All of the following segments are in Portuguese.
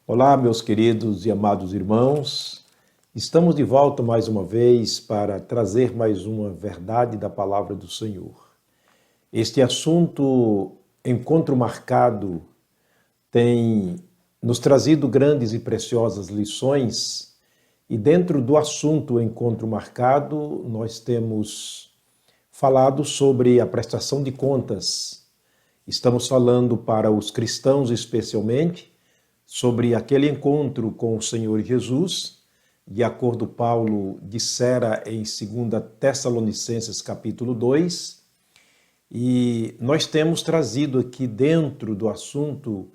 Olá, meus queridos e amados irmãos. Estamos de volta mais uma vez para trazer mais uma verdade da palavra do Senhor. Este assunto, encontro marcado, tem nos trazido grandes e preciosas lições, e dentro do assunto encontro marcado, nós temos falado sobre a prestação de contas. Estamos falando para os cristãos especialmente sobre aquele encontro com o Senhor Jesus, de acordo com Paulo dissera em 2 Tessalonicenses capítulo 2, e nós temos trazido aqui dentro do assunto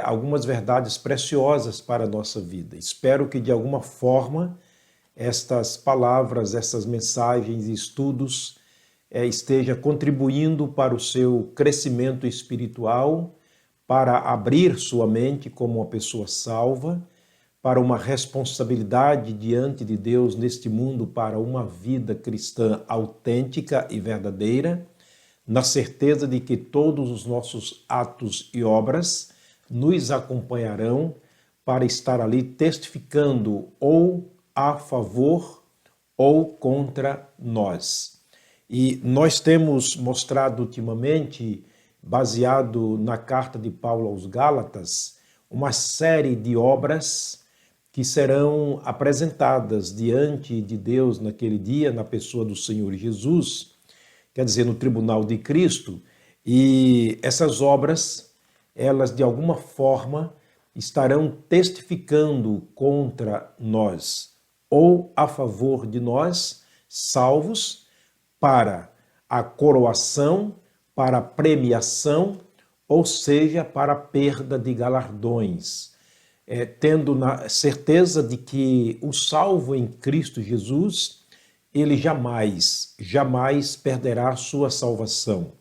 algumas verdades preciosas para a nossa vida. Espero que de alguma forma estas palavras, essas mensagens e estudos esteja contribuindo para o seu crescimento espiritual, para abrir sua mente como uma pessoa salva, para uma responsabilidade diante de Deus neste mundo, para uma vida cristã autêntica e verdadeira, na certeza de que todos os nossos atos e obras nos acompanharão para estar ali testificando ou a favor ou contra nós. E nós temos mostrado ultimamente, baseado na carta de Paulo aos Gálatas, uma série de obras que serão apresentadas diante de Deus naquele dia, na pessoa do Senhor Jesus, quer dizer, no tribunal de Cristo, e essas obras, elas de alguma forma estarão testificando contra nós ou a favor de nós, salvos, para a coroação, para a premiação, ou seja, para a perda de galardões, tendo na certeza de que o salvo em Cristo Jesus, ele jamais perderá a sua salvação.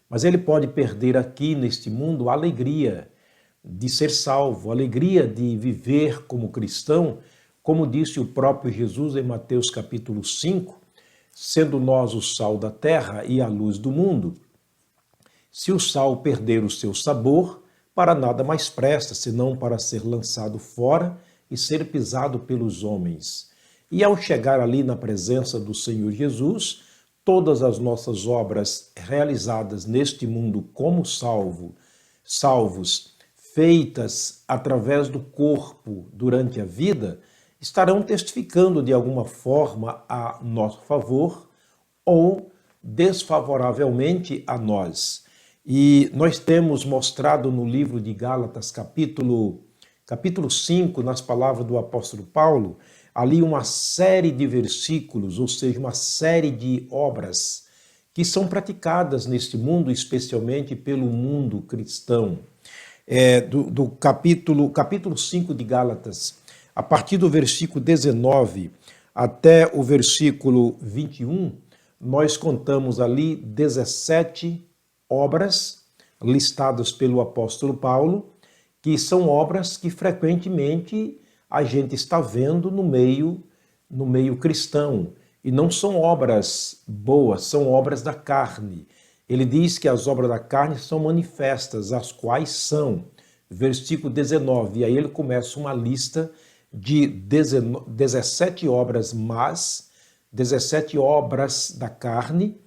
Mas ele pode perder aqui neste mundo a alegria de ser salvo, a alegria de viver como cristão, como disse o próprio Jesus em Mateus capítulo 5, sendo nós o sal da terra e a luz do mundo. Se o sal perder o seu sabor, para nada mais presta, senão para ser lançado fora e ser pisado pelos homens. E ao chegar ali na presença do Senhor Jesus, todas as nossas obras realizadas neste mundo como salvos, feitas através do corpo durante a vida, estarão testificando de alguma forma a nosso favor ou desfavoravelmente a nós. E nós temos mostrado no livro de Gálatas, capítulo 5, nas palavras do apóstolo Paulo, ali uma série de versículos, ou seja, uma série de obras que são praticadas neste mundo, especialmente pelo mundo cristão. Do capítulo 5 de Gálatas, a partir do versículo 19 até o versículo 21, nós contamos ali 17 obras listadas pelo apóstolo Paulo, que são obras que frequentemente a gente está vendo no meio cristão. E não são obras boas, são obras da carne. Ele diz que as obras da carne são manifestas, as quais são, versículo 19, e aí ele começa uma lista de 17 obras más, 17 obras da carne.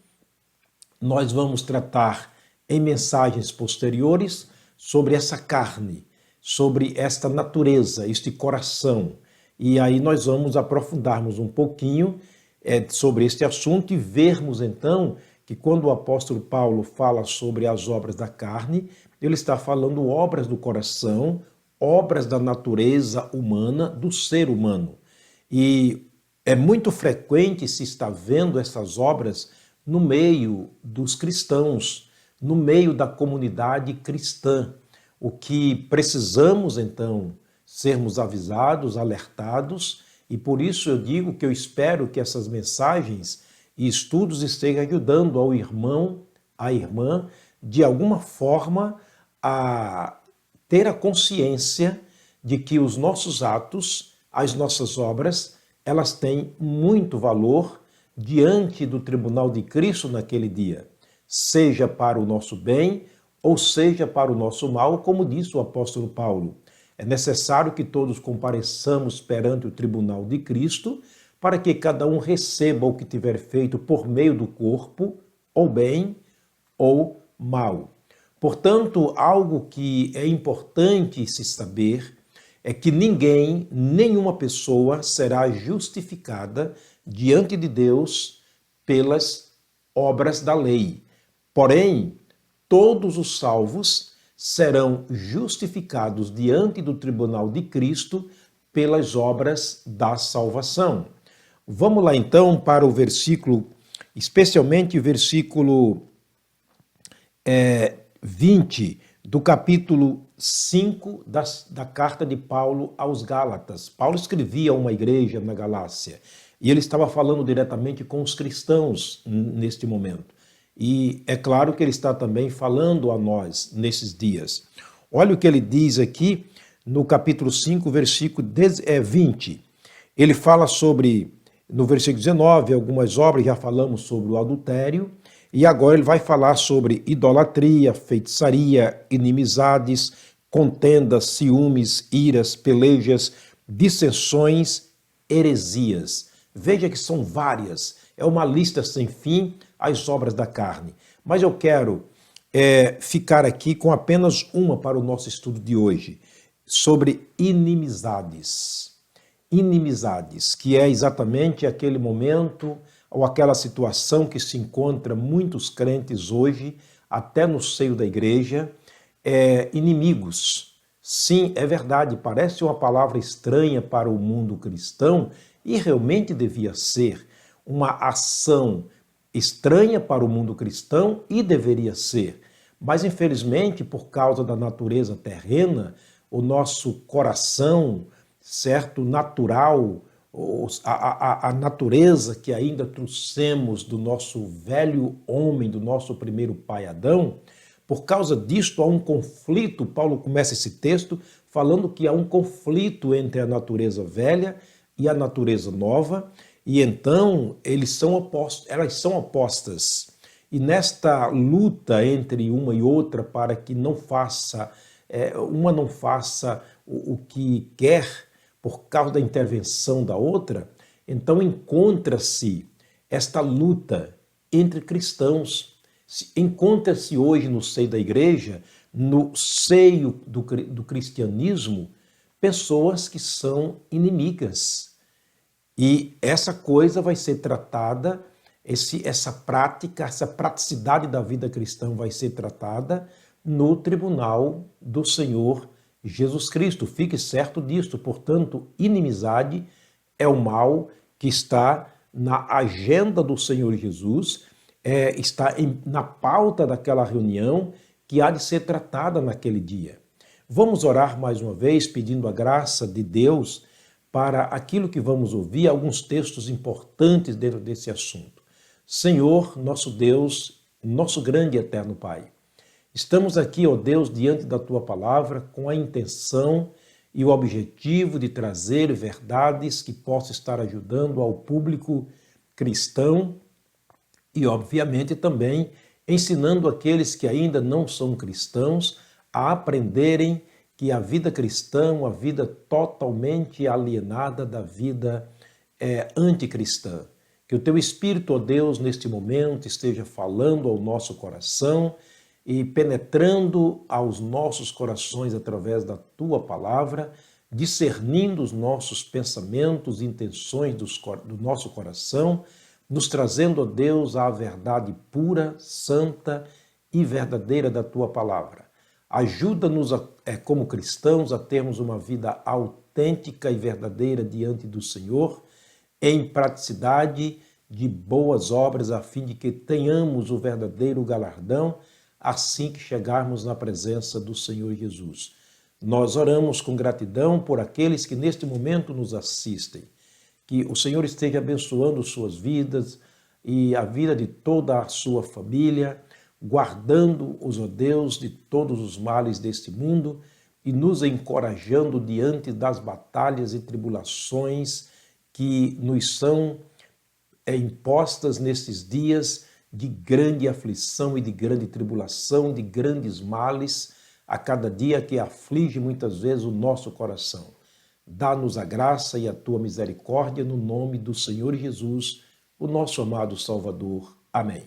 Nós vamos tratar em mensagens posteriores sobre essa carne, sobre esta natureza, este coração. E aí nós vamos aprofundarmos um pouquinho sobre este assunto e vermos então que quando o apóstolo Paulo fala sobre as obras da carne, ele está falando obras do coração, obras da natureza humana, do ser humano. E é muito frequente se estar vendo essas obras no meio dos cristãos, no meio da comunidade cristã. O que precisamos, então, sermos avisados, alertados, e por isso eu digo que eu espero que essas mensagens e estudos estejam ajudando ao irmão, à irmã, de alguma forma, a ter a consciência de que os nossos atos, as nossas obras, elas têm muito valor diante do tribunal de Cristo naquele dia, seja para o nosso bem ou seja para o nosso mal, como disse o apóstolo Paulo. É necessário que todos compareçamos perante o tribunal de Cristo, para que cada um receba o que tiver feito por meio do corpo, ou bem ou mal. Portanto, algo que é importante se saber é que ninguém, nenhuma pessoa será justificada diante de Deus pelas obras da lei. Porém, todos os salvos serão justificados diante do tribunal de Cristo pelas obras da salvação. Vamos lá então para o versículo, especialmente o versículo 20 do capítulo 5 da carta de Paulo aos Gálatas. Paulo escrevia a uma igreja na Galácia e ele estava falando diretamente com os cristãos neste momento. E é claro que ele está também falando a nós nesses dias. Olha o que ele diz aqui no capítulo 5, versículo 20. Ele fala sobre, no versículo 19, algumas obras, já falamos sobre o adultério, e agora ele vai falar sobre idolatria, feitiçaria, inimizades, contendas, ciúmes, iras, pelejas, dissensões, heresias. Veja que são várias, é uma lista sem fim, as obras da carne. Mas eu quero ficar aqui com apenas uma para o nosso estudo de hoje, sobre inimizades. Inimizades, que é exatamente aquele momento ou aquela situação que se encontra muitos crentes hoje, até no seio da igreja, inimigos. Sim, é verdade, parece uma palavra estranha para o mundo cristão e realmente devia ser uma ação estranha para o mundo cristão e deveria ser. Mas, infelizmente, por causa da natureza terrena, o nosso coração, certo, natural, a natureza que ainda trouxemos do nosso velho homem, do nosso primeiro pai Adão, por causa disto há um conflito. Paulo começa esse texto falando que há um conflito entre a natureza velha e a natureza nova, e então elas são opostas. E nesta luta entre uma e outra para que uma não faça o que quer, por causa da intervenção da outra, então encontra-se esta luta entre cristãos. Encontra-se hoje no seio da igreja, no seio do cristianismo, pessoas que são inimigas. E essa coisa vai ser tratada, essa prática, essa praticidade da vida cristã vai ser tratada no tribunal do Senhor Jesus Cristo. Fique certo disto. Portanto, inimizade é o mal que está na agenda do Senhor Jesus, está na pauta daquela reunião que há de ser tratada naquele dia. Vamos orar mais uma vez, pedindo a graça de Deus para aquilo que vamos ouvir, alguns textos importantes dentro desse assunto. Senhor, nosso Deus, nosso grande e eterno Pai, estamos aqui, ó Deus, diante da Tua palavra com a intenção e o objetivo de trazer verdades que possam estar ajudando ao público cristão e, obviamente, também ensinando aqueles que ainda não são cristãos a aprenderem que a vida cristã é uma vida totalmente alienada da vida anticristã. Que o Teu Espírito, ó Deus, neste momento esteja falando ao nosso coração e penetrando aos nossos corações através da Tua palavra, discernindo os nossos pensamentos e intenções do nosso coração, nos trazendo, ó Deus, a verdade pura, santa e verdadeira da Tua palavra. Ajuda-nos, como cristãos, a termos uma vida autêntica e verdadeira diante do Senhor, em praticidade de boas obras, a fim de que tenhamos o verdadeiro galardão assim que chegarmos na presença do Senhor Jesus. Nós oramos com gratidão por aqueles que neste momento nos assistem. Que o Senhor esteja abençoando suas vidas e a vida de toda a sua família, guardando-os, ó Deus, de todos os males deste mundo e nos encorajando diante das batalhas e tribulações que nos são impostas nestes dias de grande aflição e de grande tribulação, de grandes males, a cada dia que aflige muitas vezes o nosso coração. Dá-nos a graça e a tua misericórdia no nome do Senhor Jesus, o nosso amado Salvador. Amém.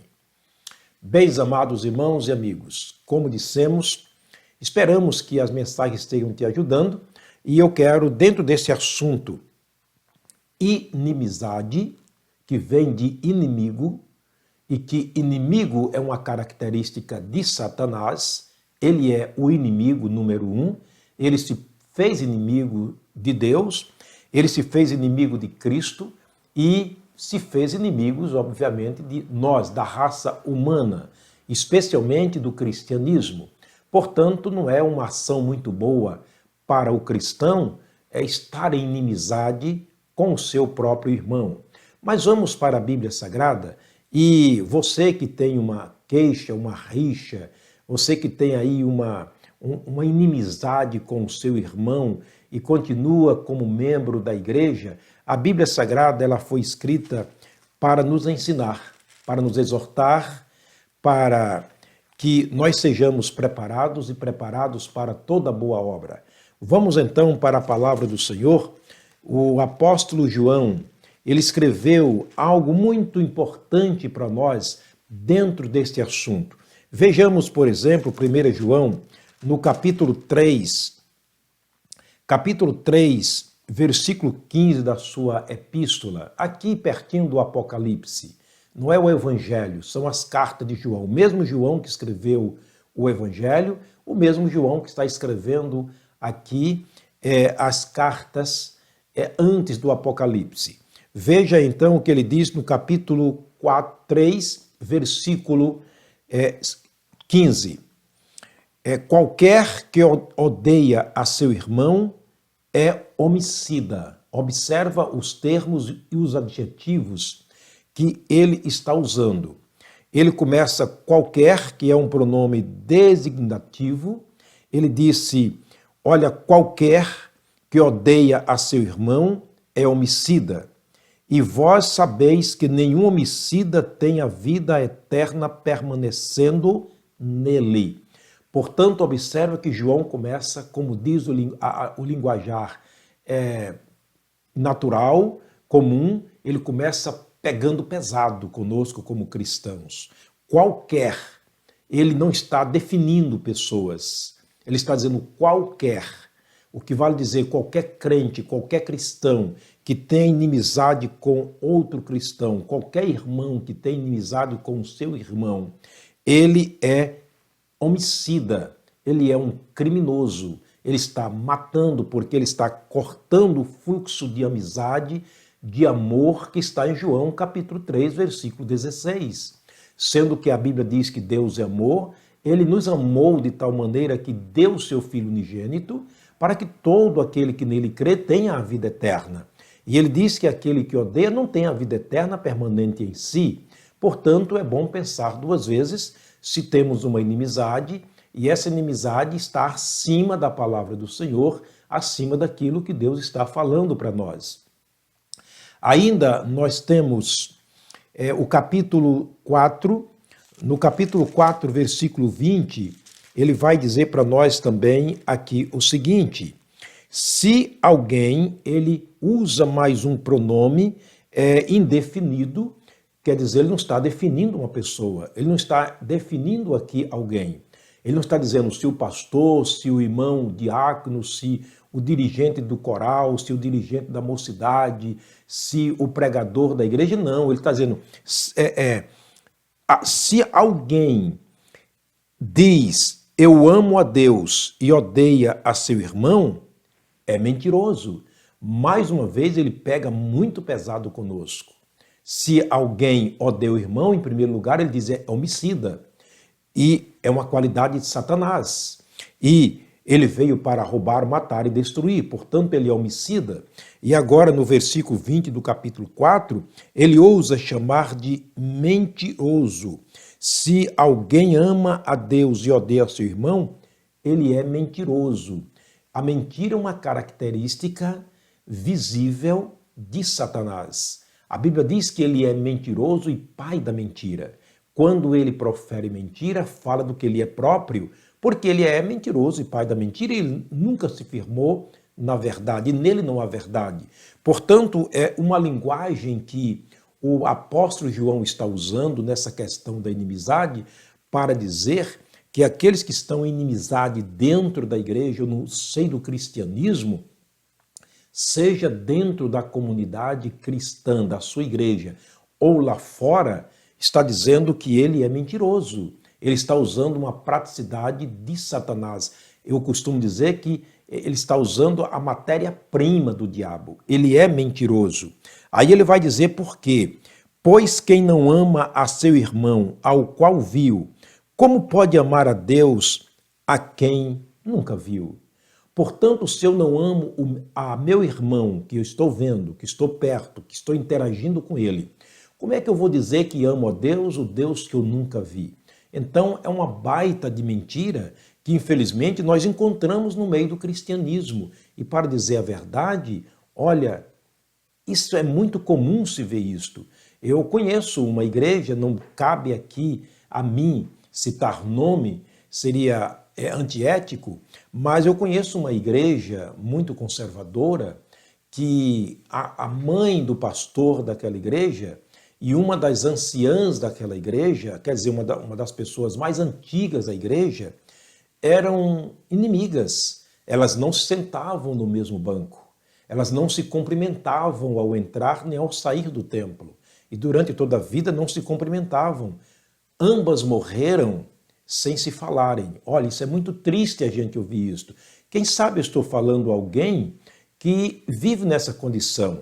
Bens amados irmãos e amigos, como dissemos, esperamos que as mensagens estejam te ajudando e eu quero, dentro desse assunto, inimizade, que vem de inimigo, e que inimigo é uma característica de Satanás, ele é o inimigo número 1, ele se fez inimigo de Deus, ele se fez inimigo de Cristo e se fez inimigos, obviamente, de nós, da raça humana, especialmente do cristianismo. Portanto, não é uma ação muito boa para o cristão estar em inimizade com o seu próprio irmão. Mas vamos para a Bíblia Sagrada e você que tem uma queixa, uma rixa, você que tem aí uma inimizade com o seu irmão e continua como membro da igreja, a Bíblia Sagrada ela foi escrita para nos ensinar, para nos exortar, para que nós sejamos preparados e preparados para toda boa obra. Vamos então para a palavra do Senhor. O apóstolo João, ele escreveu algo muito importante para nós dentro deste assunto. Vejamos, por exemplo, 1 João, no capítulo 3, versículo 15 da sua epístola, aqui pertinho do Apocalipse. Não é o Evangelho, são as cartas de João. O mesmo João que escreveu o Evangelho, o mesmo João que está escrevendo aqui as cartas antes do Apocalipse. Veja então o que ele diz no capítulo 3, versículo 15. Qualquer que odeia a seu irmão é homicida. Observa os termos e os adjetivos que ele está usando. Ele começa qualquer, que é um pronome designativo. Ele disse, olha, qualquer que odeia a seu irmão é homicida. E vós sabeis que nenhum homicida tem a vida eterna permanecendo nele. Portanto, observa que João começa, como diz o linguajar natural, comum, ele começa pegando pesado conosco como cristãos. Qualquer, ele não está definindo pessoas, ele está dizendo qualquer. O que vale dizer qualquer crente, qualquer cristão que tem inimizade com outro cristão, qualquer irmão que tem inimizade com o seu irmão, ele é homicida, ele é um criminoso, ele está matando porque ele está cortando o fluxo de amizade, de amor que está em João capítulo 3, versículo 16. Sendo que a Bíblia diz que Deus é amor, ele nos amou de tal maneira que deu o seu Filho unigênito para que todo aquele que nele crê tenha a vida eterna. E ele diz que aquele que odeia não tem a vida eterna permanente em si. Portanto, é bom pensar duas vezes se temos uma inimizade e essa inimizade está acima da palavra do Senhor, acima daquilo que Deus está falando para nós. Ainda nós temos o capítulo 4, no capítulo 4, versículo 20, ele vai dizer para nós também aqui o seguinte: se alguém ele usa mais um pronome indefinido, quer dizer, ele não está definindo uma pessoa, ele não está definindo aqui alguém. Ele não está dizendo se o pastor, se o irmão diácono, se o dirigente do coral, se o dirigente da mocidade, se o pregador da igreja, não. Ele está dizendo, se alguém diz eu amo a Deus e odeia a seu irmão, é mentiroso. Mais uma vez, ele pega muito pesado conosco. Se alguém odeia o irmão, em primeiro lugar, ele diz é homicida. E é uma qualidade de Satanás. E ele veio para roubar, matar e destruir. Portanto, ele é homicida. E agora, no versículo 20 do capítulo 4, ele ousa chamar de mentiroso. Se alguém ama a Deus e odeia seu irmão, ele é mentiroso. A mentira é uma característica visível de Satanás. A Bíblia diz que ele é mentiroso e pai da mentira. Quando ele profere mentira, fala do que ele é próprio, porque ele é mentiroso e pai da mentira, e ele nunca se firmou na verdade, e nele não há verdade. Portanto, é uma linguagem que o apóstolo João está usando nessa questão da inimizade para dizer que aqueles que estão em inimizade dentro da igreja, no seio do cristianismo, seja dentro da comunidade cristã, da sua igreja, ou lá fora, está dizendo que ele é mentiroso. Ele está usando uma praticidade de Satanás. Eu costumo dizer que ele está usando a matéria-prima do diabo. Ele é mentiroso. Aí ele vai dizer por quê? Pois quem não ama a seu irmão, ao qual viu, como pode amar a Deus a quem nunca viu? Portanto, se eu não amo a meu irmão, que eu estou vendo, que estou perto, que estou interagindo com ele, como é que eu vou dizer que amo a Deus, o Deus que eu nunca vi? Então, é uma baita de mentira que, infelizmente, nós encontramos no meio do cristianismo. E, para dizer a verdade, olha, isso é muito comum se ver isto. Eu conheço uma igreja, não cabe aqui a mim citar nome, seria antiético, mas eu conheço uma igreja muito conservadora que a mãe do pastor daquela igreja e uma das anciãs daquela igreja, quer dizer, uma das pessoas mais antigas da igreja, eram inimigas. Elas não se sentavam no mesmo banco. Elas não se cumprimentavam ao entrar nem ao sair do templo. E durante toda a vida não se cumprimentavam. Ambas morreram sem se falarem. Olha, isso é muito triste a gente ouvir isso. Quem sabe eu estou falando a alguém que vive nessa condição,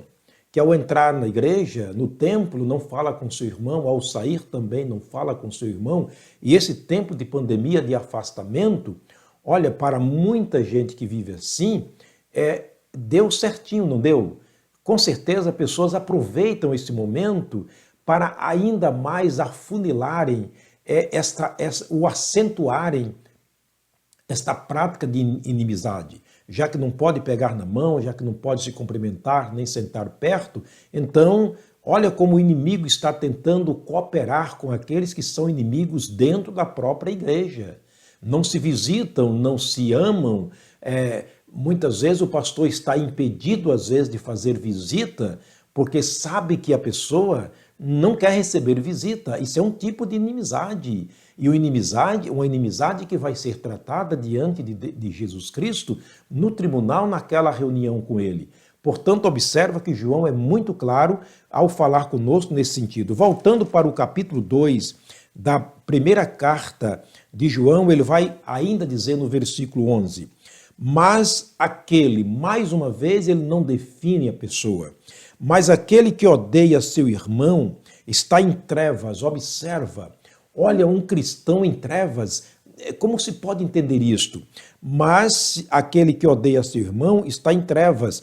que ao entrar na igreja, no templo, não fala com seu irmão, ao sair também não fala com seu irmão. E esse tempo de pandemia, de afastamento, olha, para muita gente que vive assim, deu certinho, não deu? Com certeza, pessoas aproveitam esse momento para ainda mais afunilarem, o acentuarem esta prática de inimizade. Já que não pode pegar na mão, já que não pode se cumprimentar, nem sentar perto, então, olha como o inimigo está tentando cooperar com aqueles que são inimigos dentro da própria igreja. Não se visitam, não se amam. Muitas vezes o pastor está impedido, às vezes, de fazer visita, porque sabe que a pessoa não quer receber visita. Isso é um tipo de inimizade. E uma inimizade que vai ser tratada diante de Jesus Cristo no tribunal, naquela reunião com ele. Portanto, observa que João é muito claro ao falar conosco nesse sentido. Voltando para o capítulo 2 da primeira carta de João, ele vai ainda dizer no versículo 11, mas aquele, mais uma vez, ele não define a pessoa, mas aquele que odeia seu irmão está em trevas. Observa, olha, um cristão em trevas, como se pode entender isto? Mas aquele que odeia seu irmão está em trevas,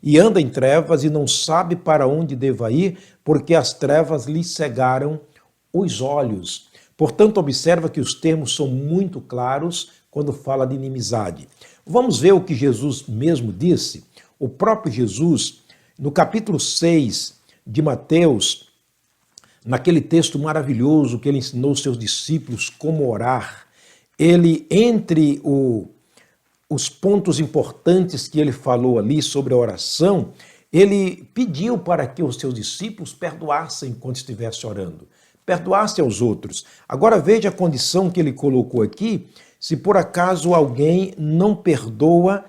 e anda em trevas e não sabe para onde deva ir, porque as trevas lhe cegaram os olhos. Portanto, observa que os termos são muito claros quando fala de inimizade. Vamos ver o que Jesus mesmo disse. O próprio Jesus, no capítulo 6 de Mateus, naquele texto maravilhoso que ele ensinou aos seus discípulos como orar, ele, entre os pontos importantes que ele falou ali sobre a oração, ele pediu para que os seus discípulos perdoassem quando estivesse orando, perdoassem aos outros. Agora veja a condição que ele colocou aqui, se por acaso alguém não perdoa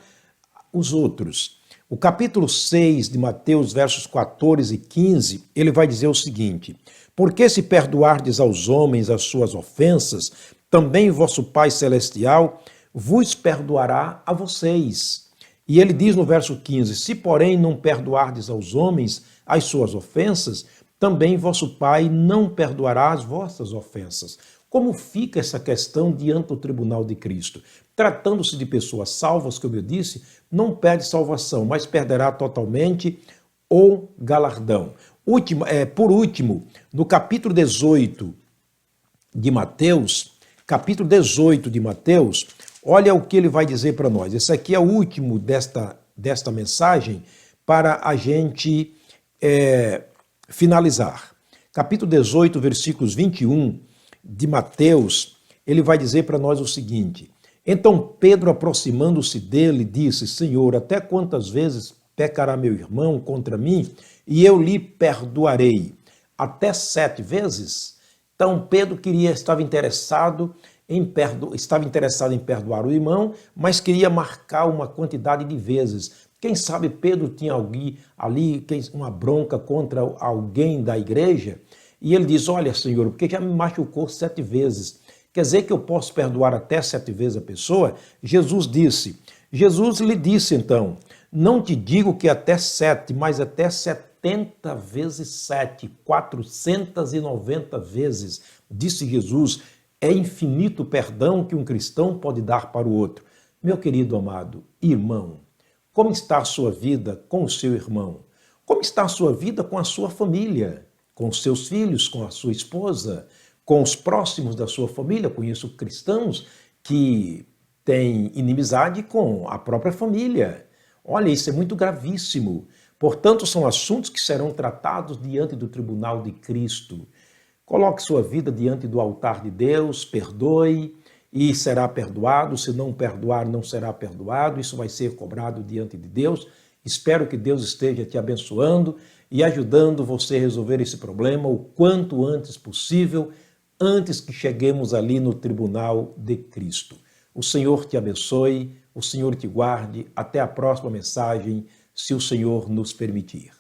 os outros. O capítulo 6 de Mateus, versos 14 e 15, ele vai dizer o seguinte: porque se perdoardes aos homens as suas ofensas, também vosso Pai Celestial vos perdoará a vocês. E ele diz no verso 15, se porém não perdoardes aos homens as suas ofensas, também vosso Pai não perdoará as vossas ofensas. Como fica essa questão diante do tribunal de Cristo? Tratando-se de pessoas salvas, como eu disse, não perde salvação, mas perderá totalmente o galardão. Por último, no capítulo 18 de Mateus, olha o que ele vai dizer para nós. Esse aqui é o último desta mensagem para a gente finalizar. Capítulo 18, versículos 21 de Mateus, ele vai dizer para nós o seguinte: então Pedro, aproximando-se dele, disse: Senhor, até quantas vezes pecará meu irmão contra mim e eu lhe perdoarei? Até 7 vezes? Então Pedro estava interessado em perdoar o irmão, mas queria marcar uma quantidade de vezes. Quem sabe Pedro tinha alguém ali, uma bronca contra alguém da igreja, e ele diz: olha, Senhor, porque já me machucou 7 vezes. Quer dizer que eu posso perdoar até 7 vezes a pessoa? Jesus lhe disse então: não te digo que até 7, mas até 70 vezes 7, 490 vezes, disse Jesus. É infinito o perdão que um cristão pode dar para o outro. Meu querido amado irmão, como está a sua vida com o seu irmão? Como está a sua vida com a sua família? Com os seus filhos, com a sua esposa, com os próximos da sua família? Conheço cristãos que têm inimizade com a própria família. Olha, isso é muito gravíssimo. Portanto, são assuntos que serão tratados diante do tribunal de Cristo. Coloque sua vida diante do altar de Deus, perdoe e será perdoado. Se não perdoar, não será perdoado. Isso vai ser cobrado diante de Deus. Espero que Deus esteja te abençoando e ajudando você a resolver esse problema o quanto antes possível, antes que cheguemos ali no tribunal de Cristo. O Senhor te abençoe, o Senhor te guarde. Até a próxima mensagem, se o Senhor nos permitir.